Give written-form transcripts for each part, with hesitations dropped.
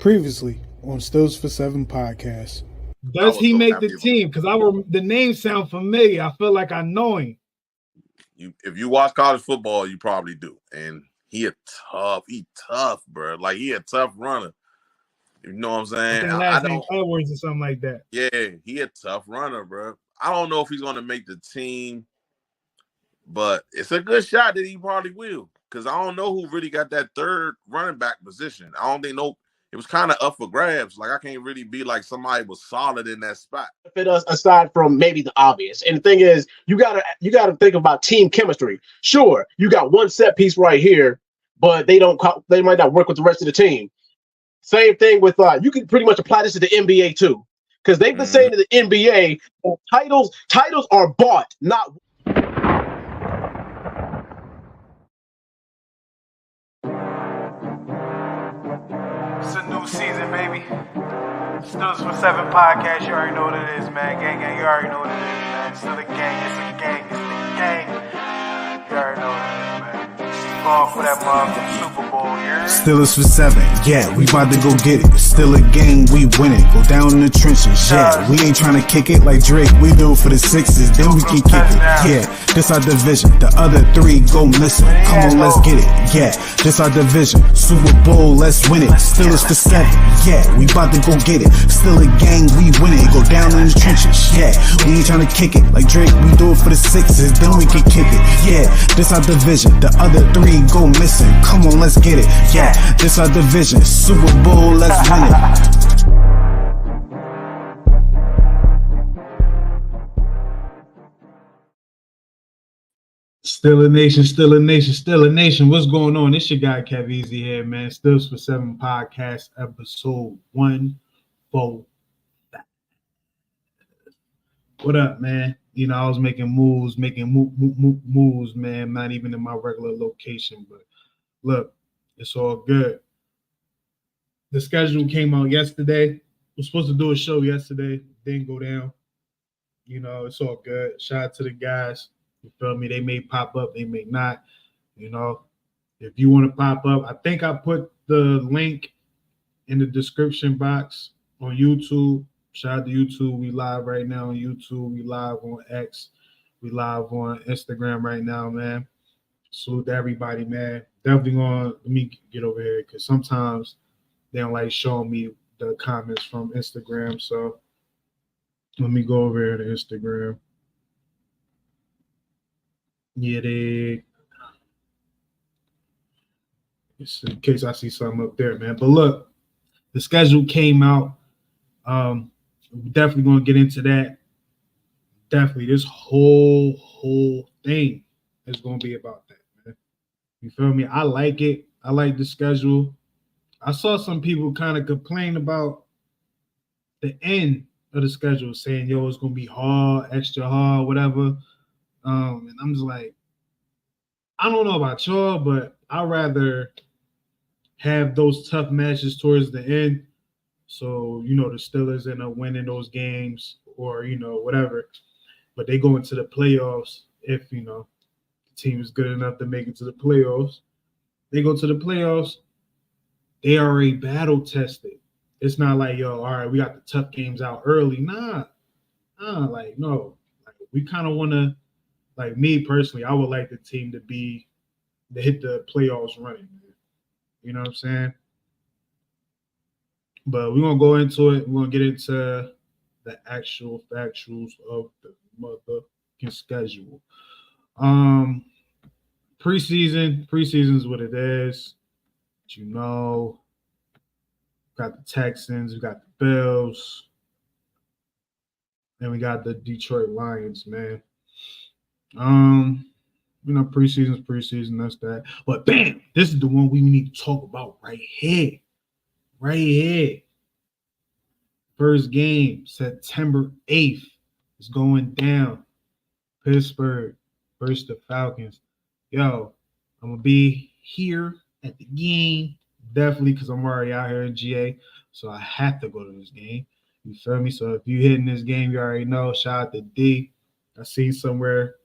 Previously on Stills for Seven podcast. Does he make the team? Because the name sound familiar. I feel like I know him. If you watch college football, you probably do. And he tough, bro. Like, he a tough runner. You know what I'm saying? I think last name Edwards or something like that. Yeah, he a tough runner, bro. I don't know if he's going to make the team, but it's a good shot that he probably will. Because I don't know who really got that third running back position. I don't think it was kind of up for grabs. Like, I can't really be like somebody was solid in that spot. Fit us aside from maybe the obvious. And the thing is, you gotta think about team chemistry. Sure, you got one set piece right here, but they might not work with the rest of the team. Same thing with you can pretty much apply this to the NBA too, because they've been saying to the NBA, titles are bought, not. It's a new season, baby. Stills for Seven podcast. You already know what it is, man. Gang. You already know what it is, man. Still a gang. It's a gang. It's the gang. You already know what it is, man. Going for that motherfucking Super Bowl, yeah. Steelers for 7, yeah, we about to go get it. Still a game, we win it. Go down in the trenches, yeah. We ain't trying to kick it like Drake. We do it for the Sixers, then we can kick it. Yeah, this our division. The other 3 go missing. Come on, let's get it. Yeah, this our division. Super Bowl, let's win it. Steelers for 7, yeah, we about to go get it. Still a gang, we win it. Go down in the trenches, yeah. We ain't trying to kick it like Drake. We do it for the Sixers, then we can kick it. Yeah, this our division. The other 3 go missing. Come on, let's get it. Yeah, this our division. Super Bowl, let's win it. Still a nation. What's going on? It's your guy Kev Easy here, man. Stills for 7 podcast episode 145. What up, man? You know, I was making moves, man. Not even in my regular location, but look, it's all good. The schedule came out yesterday. We're supposed to do a show yesterday. Didn't go down. You know, it's all good. Shout out to the guys. You feel me? They may pop up, they may not. You know, if you want to pop up, I think I put the link in the description box on YouTube. Shout out to YouTube. We live right now on YouTube. We live on X. We live on Instagram right now, man. Salute to everybody, man. Definitely let me get over here because sometimes they don't like showing me the comments from Instagram. So let me go over here to Instagram. Yeah, just in case I see something up there, man. But look, the schedule came out. We're definitely going to get into that. Definitely, this whole thing is going to be about that, man. You feel me? I like it. I like the schedule. I saw some people kind of complain about the end of the schedule, saying, yo, it's going to be hard, extra hard, whatever. And I'm just like, I don't know about y'all, but I'd rather have those tough matches towards the end. So, you know, the Steelers end up winning those games or, you know, whatever. But they go into the playoffs if, you know, the team is good enough to make it to the playoffs. They go to the playoffs. They already battle tested. It's not like, yo, all right, we got the tough games out early. Nah, like, no. Like, we kind of want to, like me personally, I would like the team to hit the playoffs running. You know what I'm saying? But we're going to go into it. We're going to get into the actual factuals of the motherfucking schedule. Preseason is what it is. But you know, we got the Texans, we got the Bills, and we got the Detroit Lions, man. You know, preseason, that's that. But bam, this is the one we need to talk about right here. Right here. First game, September 8th, is going down. Pittsburgh versus the Falcons. Yo, I'm going to be here at the game, definitely, because I'm already out here in GA, so I have to go to this game. You feel me? So if you're hitting this game, you already know. Shout out to D. I seen somewhere,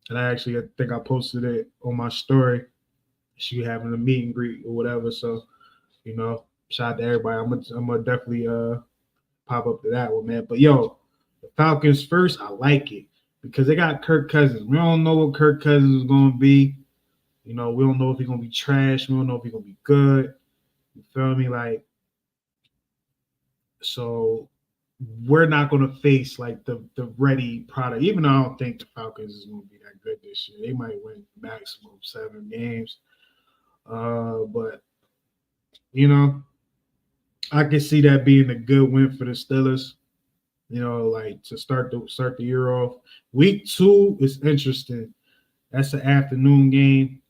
and I think I posted it on my story. She having a meet and greet or whatever, so, you know, Shout out to everybody. I'm gonna definitely pop up to that one, man. But yo, the Falcons first, I like it because they got Kirk Cousins. We don't know what Kirk Cousins is gonna be. You know, we don't know if he's gonna be trash. We don't know if he's gonna be good. You feel me? Like, so we're not gonna face like the ready product. Even though I don't think the Falcons is gonna be that good this year. They might win maximum 7 games. But you know, I can see that being a good win for the Steelers. You know, like to start the year off. Week 2 is interesting. That's an afternoon game,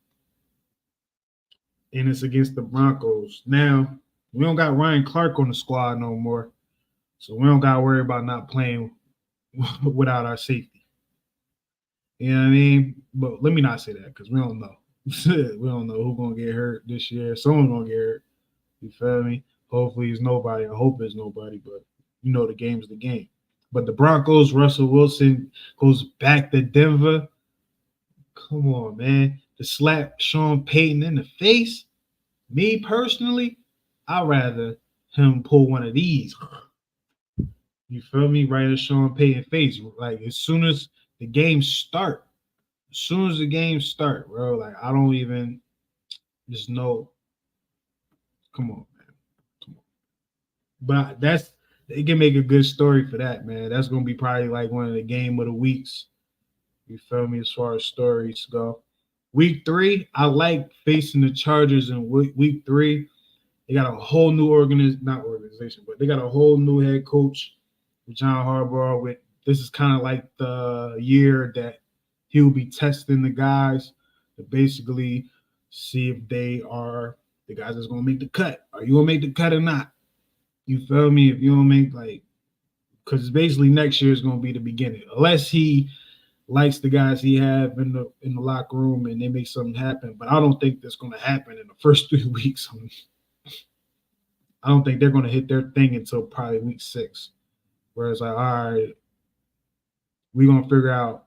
and it's against the Broncos. Now, we don't got Ryan Clark on the squad no more, so we don't got to worry about not playing without our safety. You know what I mean? But let me not say that because we don't know. We don't know who's going to get hurt this year. Someone's going to get hurt. You feel me? Hopefully it's nobody. I hope it's nobody, but you know the game's the game. But the Broncos, Russell Wilson goes back to Denver. Come on, man. To slap Sean Payton in the face, me personally, I'd rather him pull one of these. You feel me? Right in Sean Payton's face. Like, as soon as the game start, bro, like, I don't even just know. Come on, man. Come on. But they can make a good story for that, man. That's going to be probably like one of the game of the weeks. You feel me? As far as stories go. Week 3, I like facing the Chargers in week 3. They got a whole new organization, but they got a whole new head coach, John Harbaugh. This is kind of like the year that he'll be testing the guys to basically see if they are the guys that's going to make the cut. Are you going to make the cut or not? You feel me? If you don't make, like, because basically next year is going to be the beginning. Unless he likes the guys he have in the locker room and they make something happen. But I don't think that's going to happen in the first 3 weeks. I don't think they're going to hit their thing until probably week 6. Whereas, like, all right, we're going to figure out,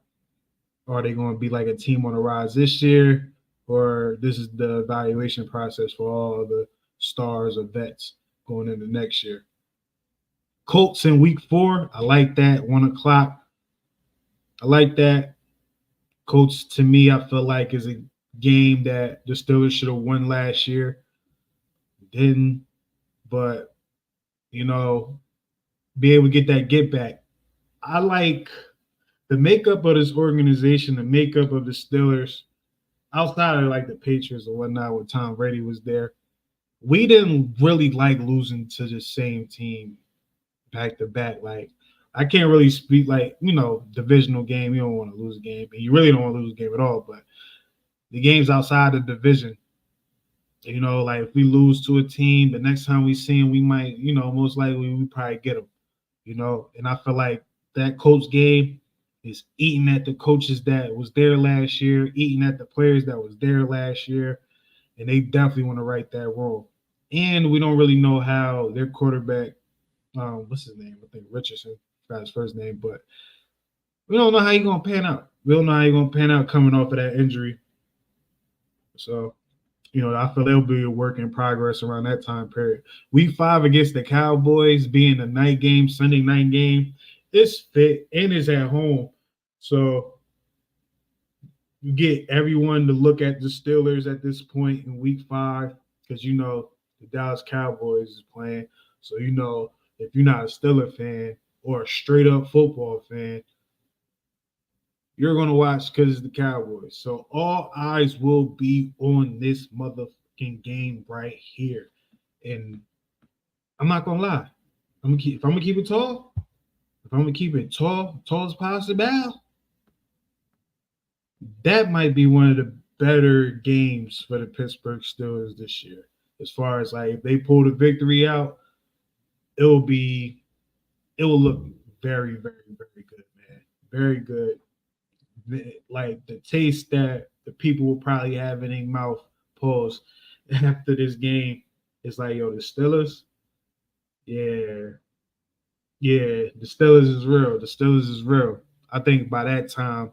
are they going to be like a team on the rise this year, or this is the evaluation process for all the stars or vets going into next year. Colts in week 4, I like that. 1 o'clock. I like that. Colts, to me, I feel like is a game that the Steelers should have won last year. Didn't. But, you know, be able to get that get back. I like the makeup of this organization, the makeup of the Steelers, outside of like the Patriots or whatnot when Tom Brady was there. We didn't really like losing to the same team back to back. Like, I can't really speak, like, you know, divisional game. You don't want to lose a game. And you really don't want to lose a game at all. But the games outside the division, you know, like if we lose to a team, the next time we see them, we might, you know, most likely we probably get them, you know. And I feel like that Colts game is eating at the coaches that was there last year, eating at the players that was there last year. And they definitely want to right that wrong. And we don't really know how their quarterback, what's his name? I think Richardson. Forgot his first name, but we don't know how he's gonna pan out. We don't know how he's gonna pan out coming off of that injury. So, you know, I feel it'll be a work in progress around that time period. Week 5 against the Cowboys, being a night game, Sunday night game, it's fit and it's at home. So you get everyone to look at the Steelers at this point in week 5 because you know the Dallas Cowboys is playing. So you know if you're not a Steeler fan or a straight up football fan, you're going to watch because it's the Cowboys. So all eyes will be on this motherfucking game right here. And I'm not going to lie. If I'm going to keep it tall, tall as possible, that might be one of the better games for the Pittsburgh Steelers this year. As far as, like, if they pull the victory out, it will look very, very, very good, man. Very good. Like, the taste that the people will probably have in their mouth, pause, after this game is like, yo, the Steelers, yeah, the Steelers is real. The Steelers is real. I think by that time,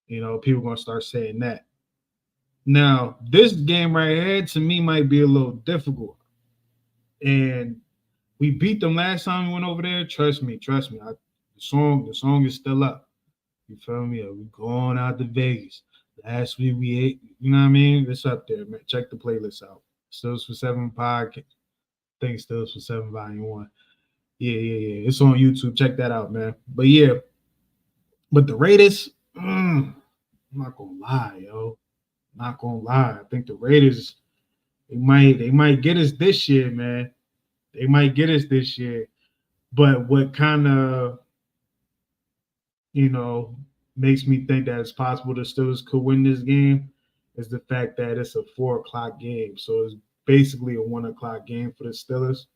you know, people are going to start saying that. Now, this game right here, to me, might be a little difficult. And we beat them last time we went over there. Trust me. The song is still up. You feel me? We going out to Vegas. Last week we ate, you know what I mean? It's up there, man. Check the playlist out. Stills for 7 podcast. I think Stills for 7 Volume 1. Yeah. It's on YouTube. Check that out, man. But yeah. But the Raiders, I'm not gonna lie, yo. Not gonna lie. I think the Raiders, they might get us this year, man. They might get us this year. But what kind of, makes me think that it's possible the Steelers could win this game is the fact that it's a 4:00 game. So it's basically a 1:00 game for the Steelers.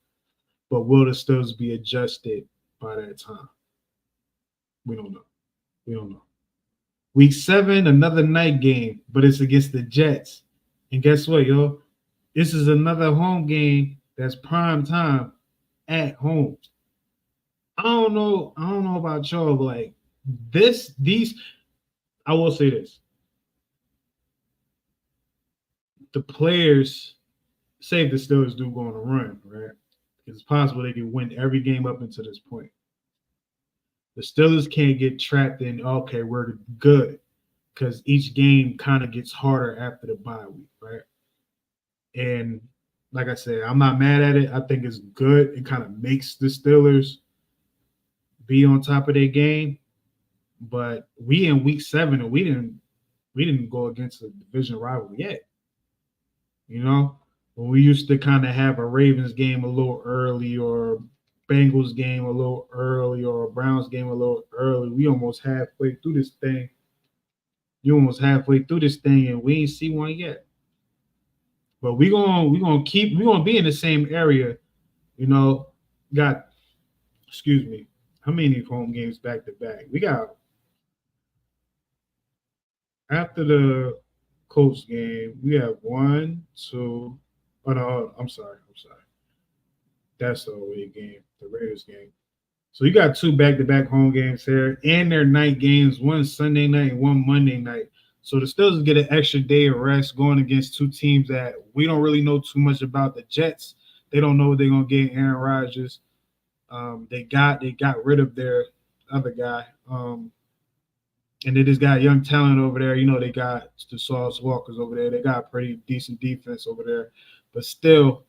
But will the Steelers be adjusted by that time? We don't know. Week 7, another night game, but it's against the Jets. And guess what, yo? This is another home game that's prime time at home. I don't know about y'all, but like I will say this. The players, say if the Steelers do go on a run, right? It's possible they can win every game up until this point. The Steelers can't get trapped in, okay, we're good, because each game kind of gets harder after the bye week, right? And like I said, I'm not mad at it. I think it's good. It kind of makes the Steelers be on top of their game. But we in week 7 and we didn't go against a division rival yet. When we used to kind of have a Ravens game a little early or Bengals game a little early or a Browns game a little early, we almost halfway through this thing. You almost halfway through this thing and we ain't see one yet. But we're gonna be in the same area, how many home games back to back? We got after the Colts game, we have 1, 2. Oh no, I'm sorry. That's the away game, the Raiders game. So you got 2 back-to-back home games here, and they're night games, one Sunday night and one Monday night. So the Steelers get an extra day of rest going against 2 teams that we don't really know too much about. The Jets, they don't know what they're gonna get. Aaron Rodgers. They got rid of their other guy. And they just got young talent over there. They got the Sauce Walkers over there. They got pretty decent defense over there. But still,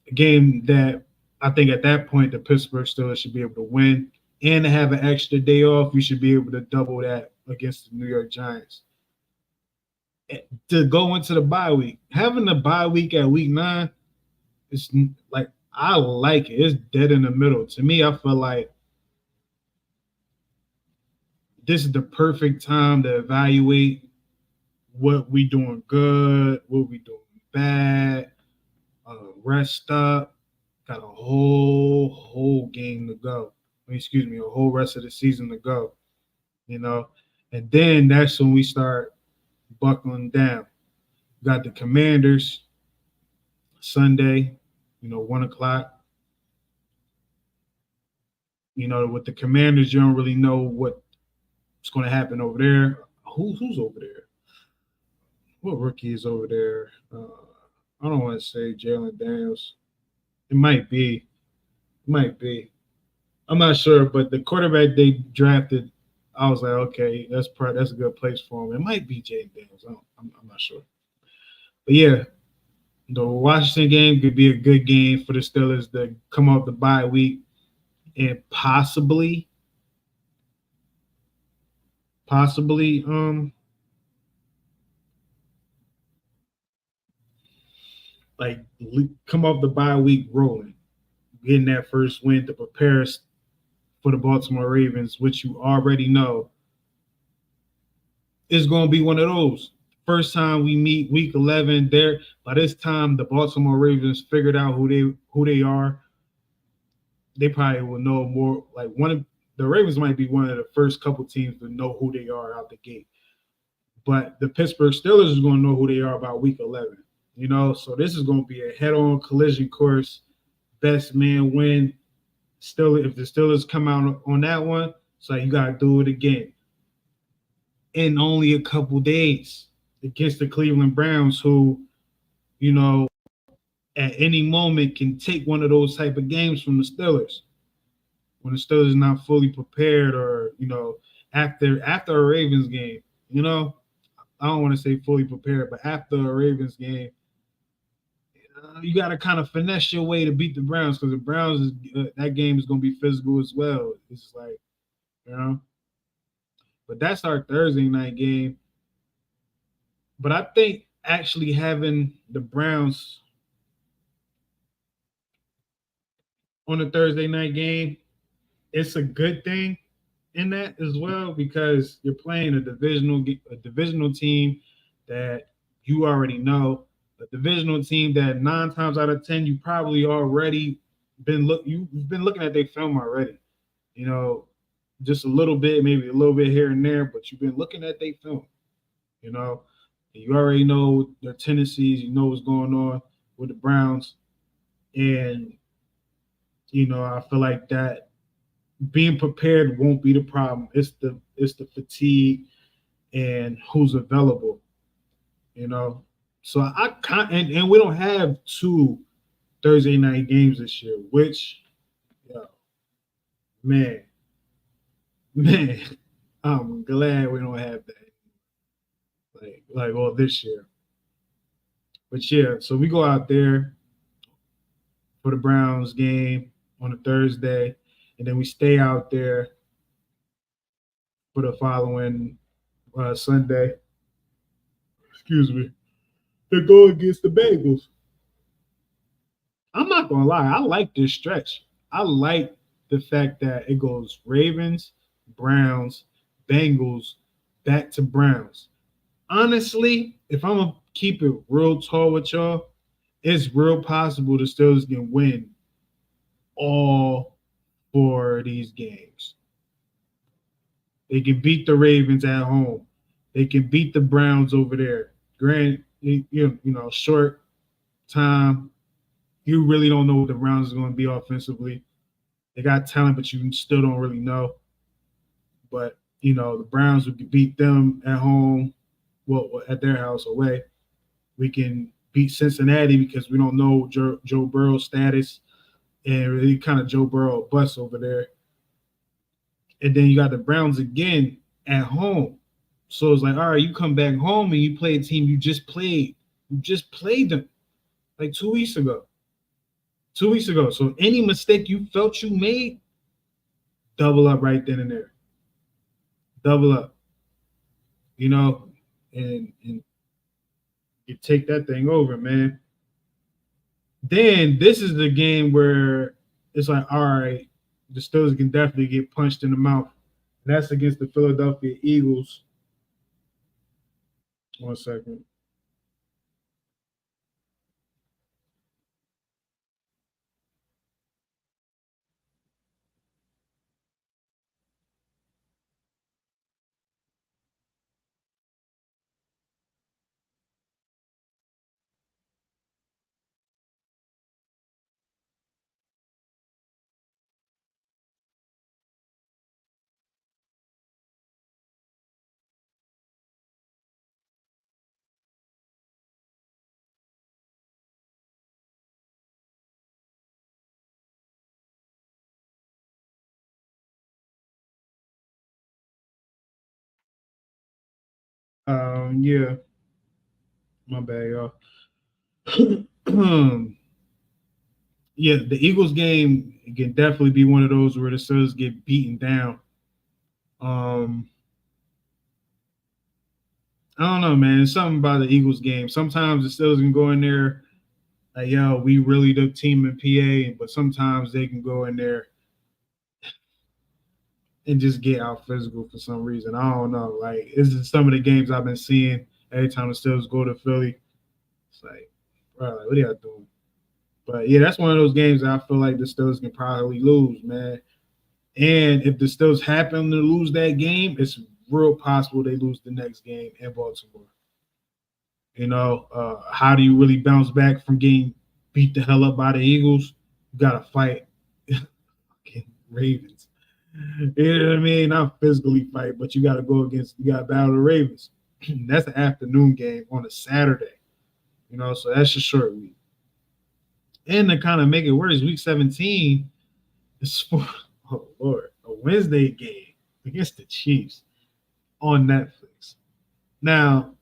a game that I think at that point the Pittsburgh Steelers should be able to win. And to have an extra day off, you should be able to double that against the New York Giants. To go into the bye week. Having the bye week at week 9, it's like, I like it. It's dead in the middle. To me, I feel like this is the perfect time to evaluate what we doing good, what we doing bad, rest up. Got a whole game to go. A whole rest of the season to go. And then that's when we start buckling down. Got the Commanders Sunday, 1:00. With the Commanders, you don't really know what's going to happen over there. Who's over there? What rookie is over there? I don't want to say Jalen Daniels. It might be. I'm not sure, but the quarterback they drafted, I was like, okay, that's a good place for him. It might be Jalen Daniels. I'm not sure. But yeah, the Washington game could be a good game for the Steelers to come off the bye week and possibly come off the bye week rolling, getting that first win to prepare us for the Baltimore Ravens, which you already know is going to be one of those. First time we meet week 11 there. By this time, the Baltimore Ravens figured out who they are. They probably will know more. Like the Ravens might be one of the first couple teams to know who they are out the gate. But the Pittsburgh Steelers is going to know who they are about week 11. So this is going to be a head-on collision course. Best man win. Still, if the Steelers come out on that one, it's like you got to do it again. In only a couple days against the Cleveland Browns, who, at any moment can take one of those type of games from the Steelers. When the Steelers are not fully prepared, or after a Ravens game, I don't want to say fully prepared, but after a Ravens game, you got to kind of finesse your way to beat the Browns, because the Browns that game is going to be physical as well. It's like, but that's our Thursday night game. But I think actually having the Browns on a Thursday night game, it's a good thing in that as well, because you're playing a divisional team that you already know, a divisional team that 9 times out of 10 you probably already you've been looking at their film already, just a little bit, maybe a little bit here and there, but you've been looking at their film, and you already know their tendencies, you know what's going on with the Browns, and I feel like that being prepared won't be the problem. It's the fatigue and who's available, So I can't, and we don't have 2 Thursday night games this year, which, man, I'm glad we don't have that. Like all this year. But yeah, so we go out there for the Browns game on a Thursday, and then we stay out there for the following Sunday. Excuse me. To go against the Bengals. I'm not going to lie. I like this stretch. I like the fact that it goes Ravens, Browns, Bengals, back to Browns. Honestly, if I'm going to keep it real tall with y'all, it's real possible the Steelers can win all 4 of these games. They can beat the Ravens at home. They can beat the Browns over there. Granted, short time. You really don't know what the Browns are going to be offensively. They got talent, but you still don't really know. But, the Browns, we can beat them at home, at their house away. We can beat Cincinnati because we don't know Joe Burrow's status, and really kind of Joe Burrow bust over there. And then you got the Browns again at home. So it's like, all right, you come back home and you play a team you just played. You just played them like 2 weeks ago. 2 weeks ago. So any mistake you felt you made, double up right then and there. Double up. And you take that thing over, man. Then this is the game where it's like, all right, the Steelers can definitely get punched in the mouth. And that's against the Philadelphia Eagles. 1 second. Yeah. My bad, y'all. Yeah, the Eagles game can definitely be one of those where the Steelers get beaten down. I don't know, man. It's something about the Eagles game. Sometimes the Steelers can go in there like, yo, we really the team in PA, but sometimes they can go in there and just get out physical for some reason. I don't know. Like, this is some of the games I've been seeing every time the Steelers go to Philly. It's like, bro, what are y'all doing? But yeah, that's one of those games that I feel like the Steelers can probably lose, man. And if the Steelers happen to lose that game, it's real possible they lose the next game in Baltimore. How do you really bounce back from getting beat the hell up by the Eagles? You got to fight Ravens. You know what I mean? Not physically fight, but you got to battle the Ravens. That's an afternoon game on a Saturday. So that's a short week. And to kind of make it worse, week 17 is for a Wednesday game against the Chiefs on Netflix. Now,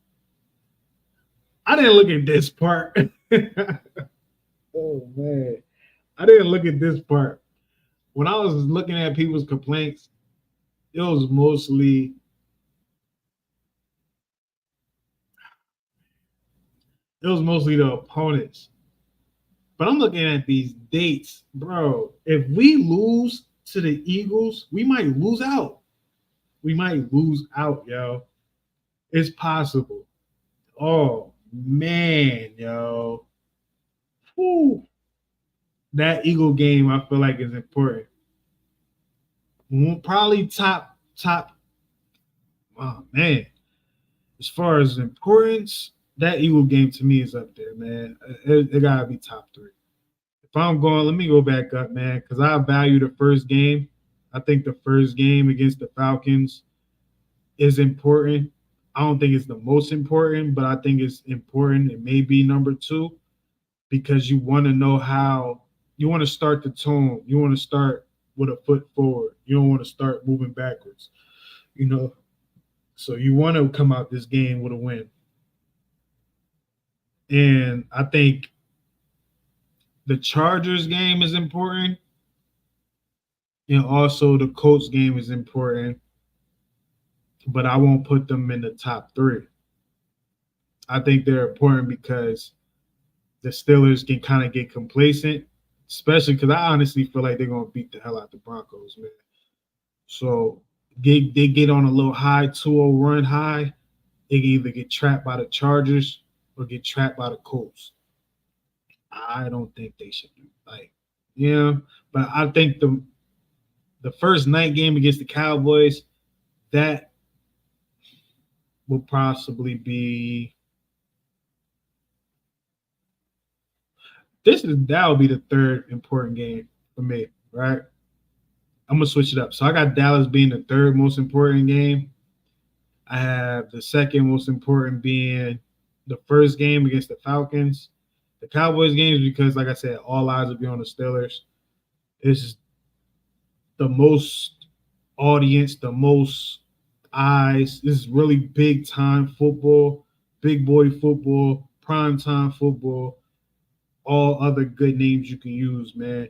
I didn't look at this part. Oh man, I didn't look at this part. When I was looking at people's complaints, it was mostly the opponents. But I'm looking at these dates, bro. If we lose to the Eagles, we might lose out. We might lose out, yo. It's possible. Oh man, yo. Whew. That Eagle game, I feel like, is important. Probably top. Oh man, as far as importance, that Eagle game to me is up there, man. It gotta be top 3. If I'm going, let me go back up, man, because I value the first game. I think the first game against the Falcons is important. I don't think it's the most important, but I think it's important. It may be number 2 because you want to know how you want to start the tone. You want to start with a foot forward. You don't want to start moving backwards, So you want to come out this game with a win. And I think the Chargers game is important. And also the Colts game is important. But I won't put them in the top 3. I think they're important because the Steelers can kind of get complacent, especially because I honestly feel like they're going to beat the hell out the Broncos, man. So they get on a little high, 2-0 run high. They can either get trapped by the Chargers or get trapped by the Colts. I don't think they should do but I think the first night game against the Cowboys, that will possibly be that will be the 3rd important game for me, right? I'm gonna switch it up. So I got Dallas being the 3rd most important game. I have the 2nd most important being the first game against the Falcons. The Cowboys game is because, like I said, all eyes will be on the Steelers. This is the most audience, the most eyes. This is really big time football, big boy football, prime time football, all other good names you can use, man.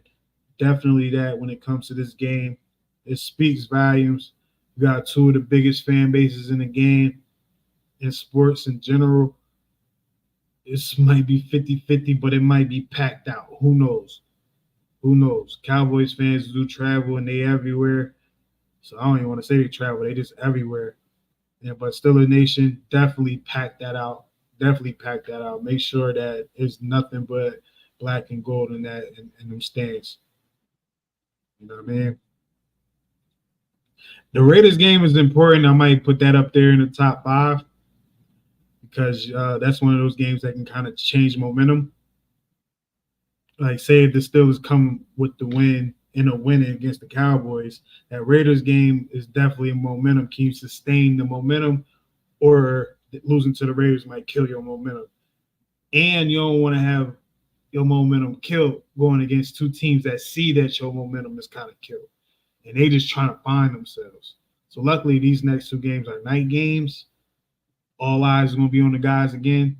Definitely that when it comes to this game. It speaks volumes. You got 2 of the biggest fan bases in the game, in sports in general. This might be 50-50, but it might be packed out. Who knows? Cowboys fans do travel, and they everywhere. So I don't even want to say they travel. They just everywhere. Yeah, but Steelers Nation, definitely pack that out. Make sure that it's nothing but black and gold in that in them stands. You know what I mean? The Raiders game is important. I might put that up there in the top 5 because that's one of those games that can kind of change momentum. Like, say if the Steelers come with the win in a win against the Cowboys, that Raiders game is definitely a momentum. Can you sustain the momentum, or losing to the Raiders might kill your momentum? And you don't want to have your momentum killed going against 2 teams that see that your momentum is kind of killed, and they just trying to find themselves. So luckily, these next 2 games are night games. All eyes are going to be on the guys again,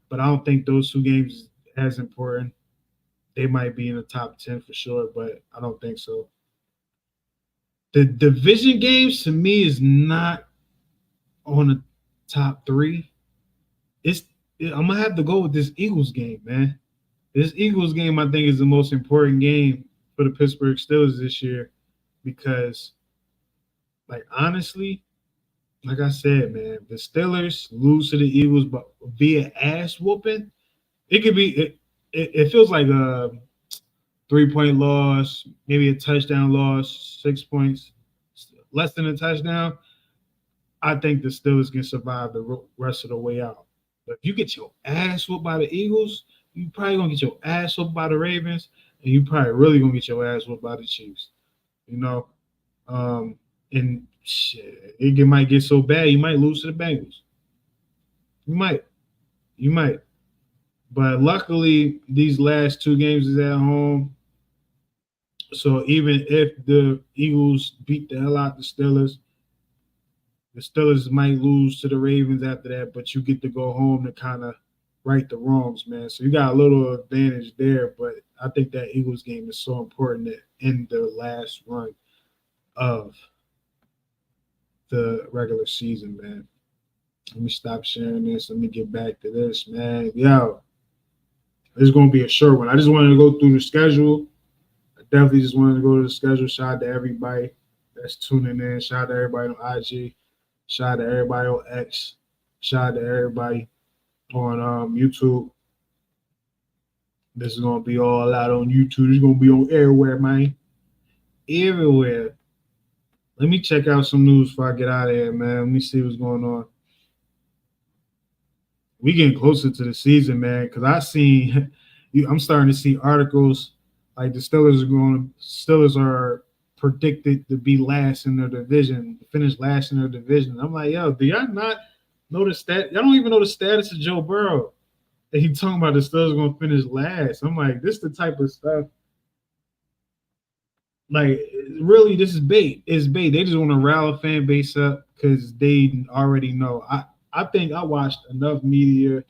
but I don't think those 2 games are as important. They might be in the top 10 for sure, but I don't think so. The division games, to me, is not on the top 3. I'm going to have to go with this Eagles game, man. This Eagles game, I think, is the most important game for the Pittsburgh Steelers this year because, like, honestly, like I said, man, the Steelers lose to the Eagles but via ass whooping. It could be it feels like a 3-point loss, maybe a touchdown loss, 6 points, less than a touchdown. I think the Steelers can survive the rest of the way out. But if you get your ass whooped by the Eagles, you probably gonna get your ass whooped by the Ravens, and you probably really gonna get your ass whooped by the Chiefs. And shit, it might get so bad you might lose to the Bengals. You might. But luckily, these last 2 games is at home. So even if the Eagles beat the hell out the Steelers might lose to the Ravens after that, but you get to go home to kind of right the wrongs, man. So you got a little advantage there, but I think that Eagles game is so important that in the last run of the regular season, man. Let me stop sharing this. Let me get back to this, man. Yo, this is going to be a short one. I just wanted to go through the schedule. I definitely just wanted to go to the schedule. Shout out to everybody that's tuning in. Shout out to everybody on IG. Shout out to everybody on X. Shout out to everybody on YouTube. This is going to be all out on YouTube. It's going to be on everywhere, man. Everywhere. Let me check out some news before I get out of here, man. Let me see what's going on. We getting closer to the season, man, because I'm starting to see articles like the Steelers are predicted to be last in their division, finish last in their division. I'm like, yo, do y'all not know the stat? Y'all don't even know the status of Joe Burrow. And he talking about the Steelers going to finish last. I'm like, this the type of stuff. Like, really, this is bait. It's bait. They just want to rile a fan base up because they already know. I think I watched enough media.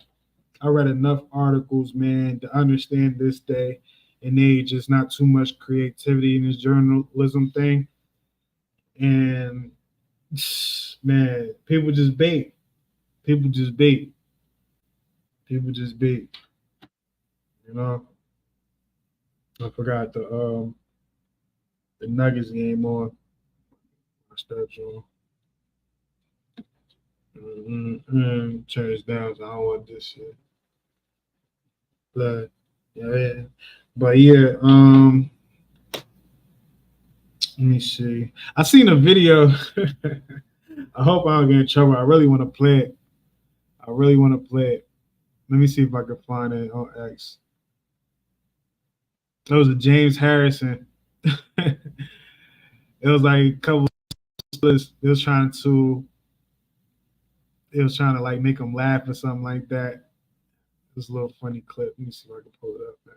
I read enough articles, man, to understand this day and age. Just not too much creativity in this journalism thing. And, man, people just bait. People just bait. People just bait. You know? I forgot the Nuggets game on. Watch that, Joe. Turn this down, so I don't want this shit. But yeah. Let me see. I seen a video. I hope I don't get in trouble. I really want to play it. Let me see if I can find it on X. It was a James Harrison. It was like a couple of it was trying to like make him laugh or something like that. This little funny clip. Let me see if I can pull it up, man.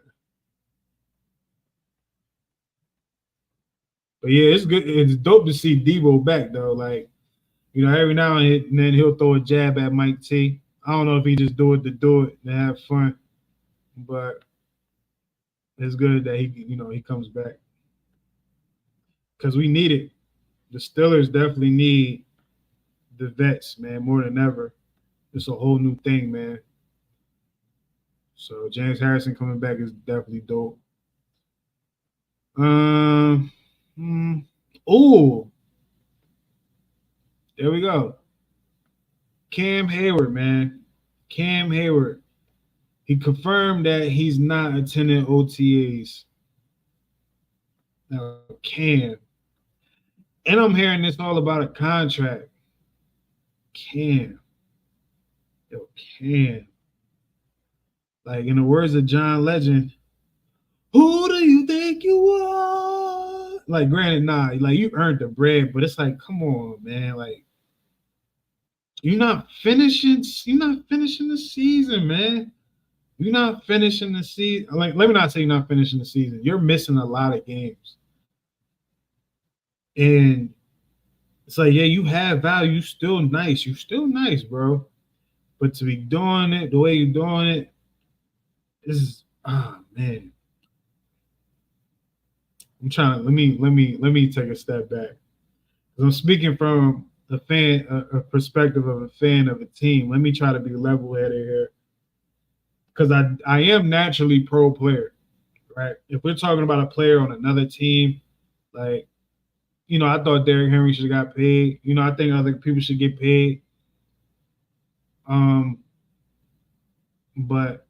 But yeah, it's good. It's dope to see Debo back though. Like, you know, every now and then he'll throw a jab at Mike T. I don't know if he just do it to do it and have fun, but it's good that he comes back because we need it. The Steelers definitely need the vets, man, more than ever. It's a whole new thing, man. So James Harrison coming back is definitely dope. There we go. Cam Hayward, man. Cam Hayward. He confirmed that he's not attending OTAs. Now, Cam. And I'm hearing this all about a contract. Cam. Yo, Cam. Like, in the words of John Legend, who do you think you are? Like, granted, nah, like, you earned the bread, but it's like, come on, man. Like, you're not finishing the season, man. You're not finishing the season. Like, let me not say you're not finishing the season. You're missing a lot of games. And it's like, yeah, you have value. You're still nice. You're still nice, bro. But to be doing it the way you're doing it, is man. I'm trying to let me take a step back. I'm speaking from a perspective of a fan of a team. Let me try to be level-headed here. Because I am naturally pro player, right? If we're talking about a player on another team, like, you know, I thought Derrick Henry should have got paid. You know, I think other people should get paid. But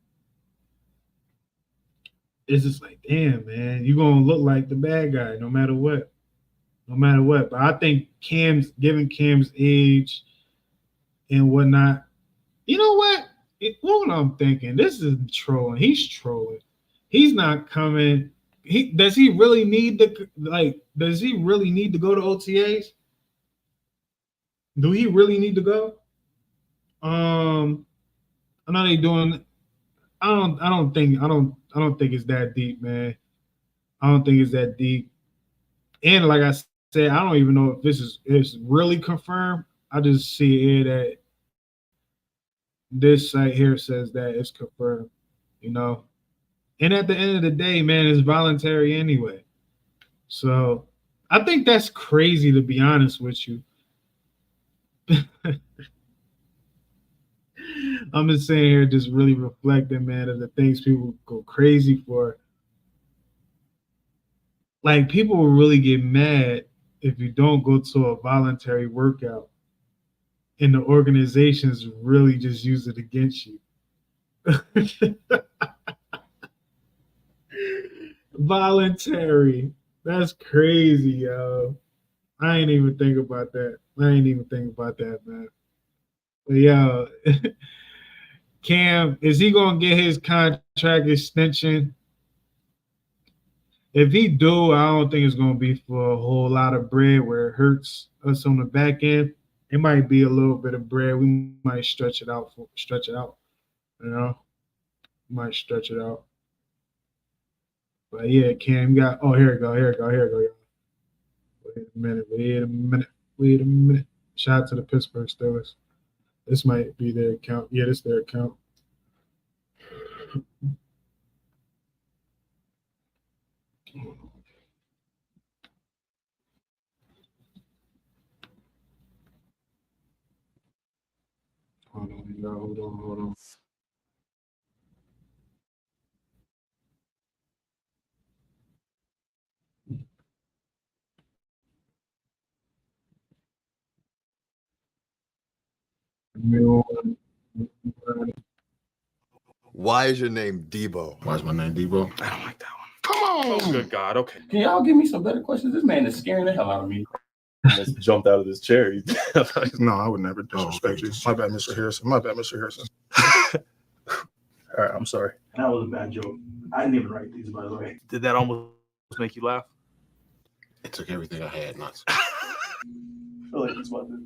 it's just like, damn, man, you're going to look like the bad guy no matter what. No matter what. But I think given Cam's age and whatnot, you know what? What I'm thinking, this is trolling. He's trolling. He's not coming. Does he really need to go to OTAs? Do he really need to go? I know they doing. I don't think it's that deep, man. I don't think it's that deep. And like I said, I don't even know if this is really confirmed. I just see here that this site here says that it's confirmed, you know. And at the end of the day, man, it's voluntary anyway. So I think that's crazy, to be honest with you. I'm just saying here, just really reflecting, man, of the things people go crazy for. Like, people will really get mad if you don't go to a voluntary workout and the organizations really just use it against you. Voluntary. That's crazy, yo. I ain't even think about that. Man. But yo, Cam, is he gonna get his contract extension? If he do, I don't think it's gonna be for a whole lot of bread where it hurts us on the back end. It might be a little bit of bread. We might stretch it out. You know, might stretch it out. But yeah, Cam, you got. Oh, here it go. Wait a minute. Shout out to the Pittsburgh Steelers. This might be their account. Yeah, this is their account. Hold on, y'all. Hold on. Why is your name Debo? Why is my name Debo? I don't like that one. Come on! Oh, good God. Okay. Can y'all give me some better questions? This man is scaring the hell out of me. Almost jumped out of this chair. No, I would never disrespect you. My bad, Mr. Harrison. All right, I'm sorry. That was a bad joke. I didn't even write these, by the way. Did that almost make you laugh? It took everything I had not to. I feel like he's about to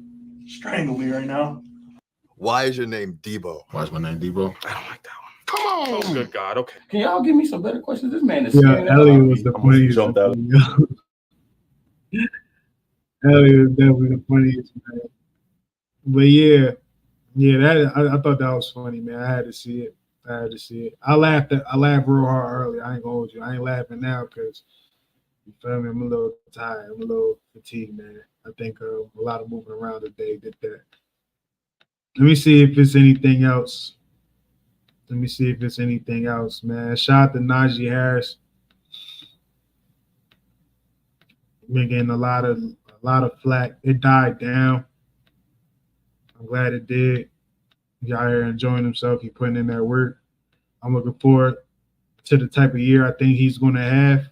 strangle me right now. Why is your name Debo? Why is my name Debo? I don't like that one. Come on! Oh, good God. Okay. Can y'all give me some better questions? This man is Yeah, scaring the hell out Elliot of was me. the Almost funniest. jumped out. Elliot was definitely the funniest, man. But yeah, that I thought that was funny, man. I had to see it. I laughed real hard earlier. I ain't gonna hold you. I ain't laughing now because you feel me. I'm a little tired. I'm a little fatigued, man. I think a lot of moving around today did that. Let me see if it's anything else. Man. Shout out to Najee Harris. Been getting a lot of flack. It died down. I'm glad it did. He out here enjoying himself. He putting in that work. I'm looking forward to the type of year I think he's going to have.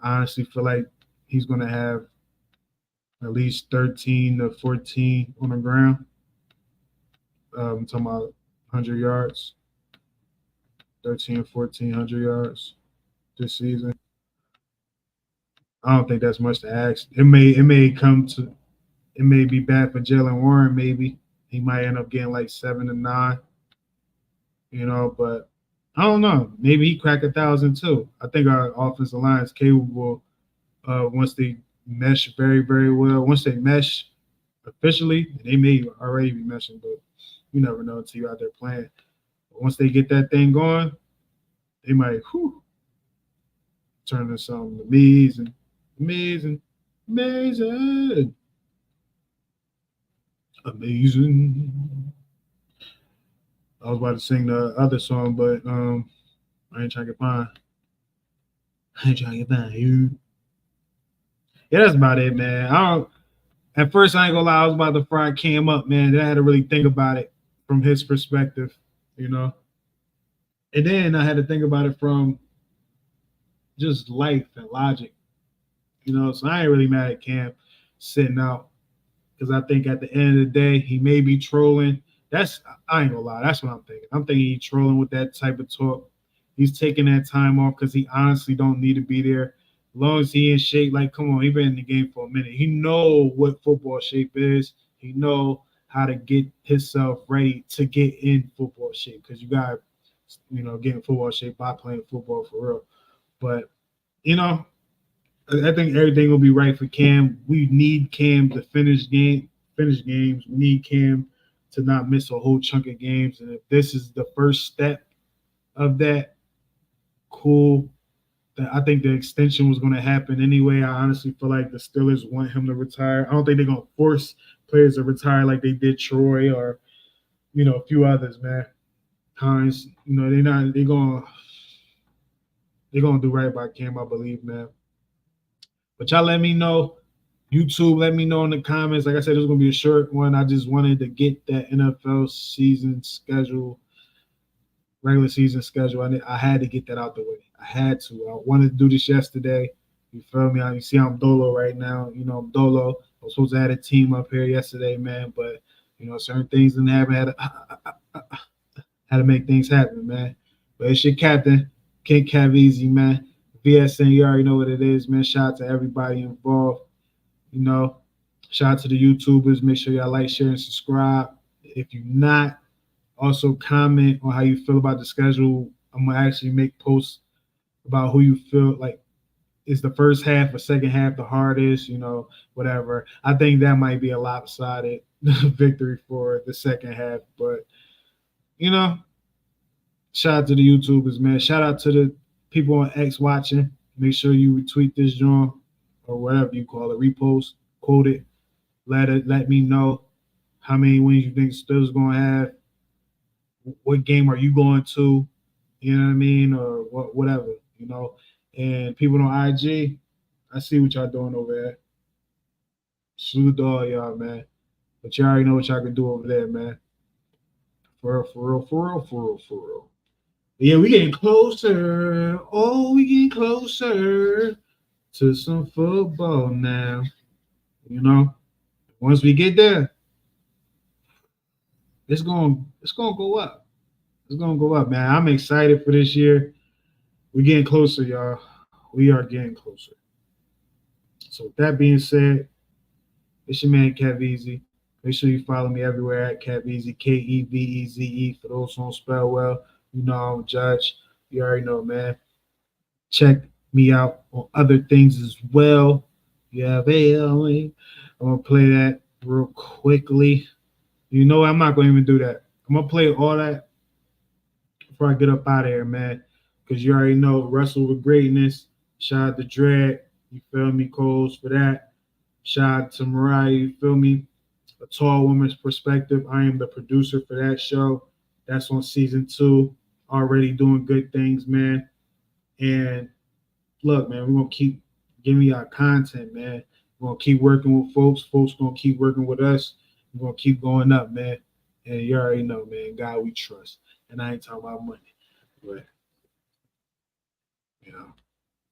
I honestly feel like he's going to have at least 13 to 14 on the ground. I'm talking about 100 yards. 13, 1,400 yards this season. I don't think that's much to ask. It may be bad for Jalen Warren. Maybe he might end up getting like 7 to 9. You know, but I don't know. Maybe he crack 1,000 too. I think our offensive line is capable. Once they mesh very, very well. Once they mesh officially, they may already be meshing, but you never know until you're out there playing. But once they get that thing going, they might turn into something amazing. I was about to sing the other song, but I ain't trying to get fine. You. Yeah, that's about it, man. At first, I ain't gonna lie, I was about to fry Cam up, man. Then I had to really think about it from his perspective, you know. And then I had to think about it from just life and logic, you know. So I ain't really mad at Cam sitting out because I think at the end of the day, he may be trolling. I ain't gonna lie, that's what I'm thinking. I'm thinking he's trolling with that type of talk. He's taking that time off because he honestly don't need to be there. As long as he in shape, like, come on, he been in the game for a minute. He know what football shape is. He know how to get himself ready to get in football shape because you got get in football shape by playing football for real. But, I think everything will be right for Cam. We need Cam to finish games. We need Cam to not miss a whole chunk of games. And if this is the first step of that, cool. I think the extension was going to happen anyway. I honestly feel like the Steelers want him to retire. I don't think they're going to force players to retire like they did Troy or, a few others, man. Hines, they're going to do right by Cam, I believe, man. But y'all let me know. YouTube, let me know in the comments. Like I said, it was going to be a short one. I just wanted to get that NFL season schedule, regular season schedule. I had to get that out the way. I had to. I wanted to do this yesterday. You feel me? You see I'm Dolo right now. I'm Dolo. I was supposed to have a team up here yesterday, man. But, certain things didn't happen. Had to make things happen, man. But it's your captain, King Cav-Easy, man. VSN, you already know what it is, man. Shout out to everybody involved. Shout out to the YouTubers. Make sure y'all like, share, and subscribe. If you're not, also comment on how you feel about the schedule. I'm going to actually make posts about who you feel like is the first half or second half the hardest, whatever. I think that might be a lopsided victory for the second half. But, shout out to the YouTubers, man. Shout out to the people on X watching. Make sure you retweet this joint or whatever you call it, repost, quote it, let me know how many wins you think Steelers going to have. What game are you going to? You know what I mean? Or whatever, And people on IG, I see what y'all doing over there. Salute to all y'all, man. But y'all already know what y'all can do over there, man. For real. Yeah, we getting closer. Oh, we getting closer to some football now. Once we get there, it's gonna go up. It's gonna go up, man. I'm excited for this year. We're getting closer, y'all. We are getting closer. So with that being said, it's your man Cav-Easy. Make sure you follow me everywhere at Cav-Easy, Keveze. For those who don't spell well, I'm a judge. You already know, man. Check me out on other things as well. Yeah, I'm gonna play that real quickly. I'm not gonna even do that. I'm gonna play all that before I get up out of here, man. Because you already know, Wrestle with Greatness. Shout out to Dredd. You feel me? Coles for that. Shout out to Mariah. You feel me? A Tall Woman's Perspective. I am the producer for that show. That's on season 2. Already doing good things, man. And look, man, we're going to keep giving y'all content, man. We're going to keep working with folks. Folks going to keep working with us. We're going to keep going up, man. And you already know, man, God we trust. And I ain't talking about money. But,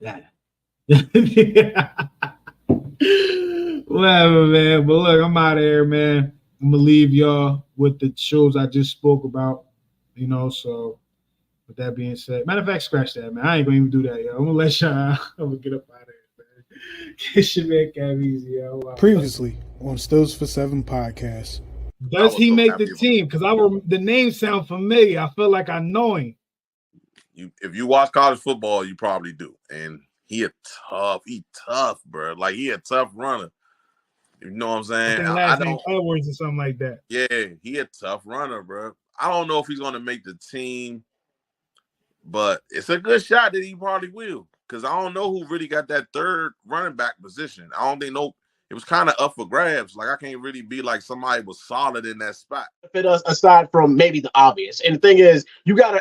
that. Whatever, man. But look, I'm out of here, man. I'm going to leave y'all with the shows I just spoke about, so with that being said, matter of fact, scratch that, man. I ain't going to even do that, yo. I'm going to let y'all, I'm going to get up out of here, man. Kiss your man, Cav-Easy, yo. Wow. Previously on Steelers for 7 podcast. Does he make the team? Because the name sound familiar. I feel like I know him. If you watch college football, you probably do. And he tough, bro. Like, he a tough runner. You know what I'm saying? I think Edwards or something like that. Yeah, he a tough runner, bro. I don't know if he's going to make the team, but it's a good shot that he probably will. Because I don't know who really got that third running back position. I don't think it was kind of up for grabs. Like, I can't really be like somebody was solid in that spot. Fit us aside from maybe the obvious. And the thing is, you gotta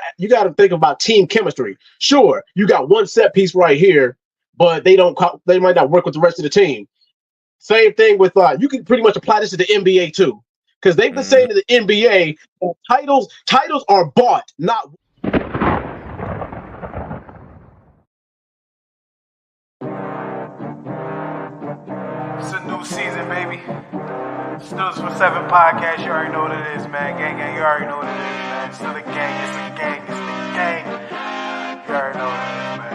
think about team chemistry. Sure, you got one set piece right here, but they might not work with the rest of the team. Same thing with you can pretty much apply this to the NBA too. Because they've been saying to the NBA, titles are bought, not It's a new season, baby. Steelers for 7 podcast. You already know what it is, man. Gang, you already know what it is, man. It's still a gang. It's the gang. You already know what it is, man.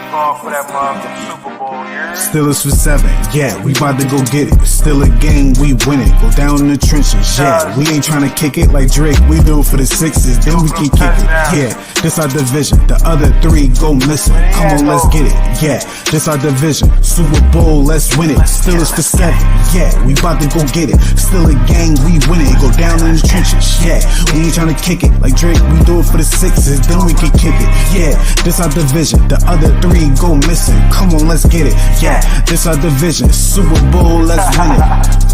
Going for that motherfucking Super Bowl, yeah. Steelers for 7, yeah, we about to go get it. Still a game, we win it. Go down in the trenches, yeah. We ain't trying to kick it like Drake. We do it for the 6s, then we can kick it, yeah. this our division. The other 3 go missing. Come on, let's get it. Yeah, this our division. Super Bowl, let's win it. Steelers for 7. Yeah, we about to go get it. Still a gang, we win it. Go down in the trenches. Yeah, we ain't trying to kick it like Drake. We do it for the 6s, then we can kick it. Yeah, this our division. The other 3 go missing. Come on, let's get it. Yeah, this our division. Super Bowl, let's win it.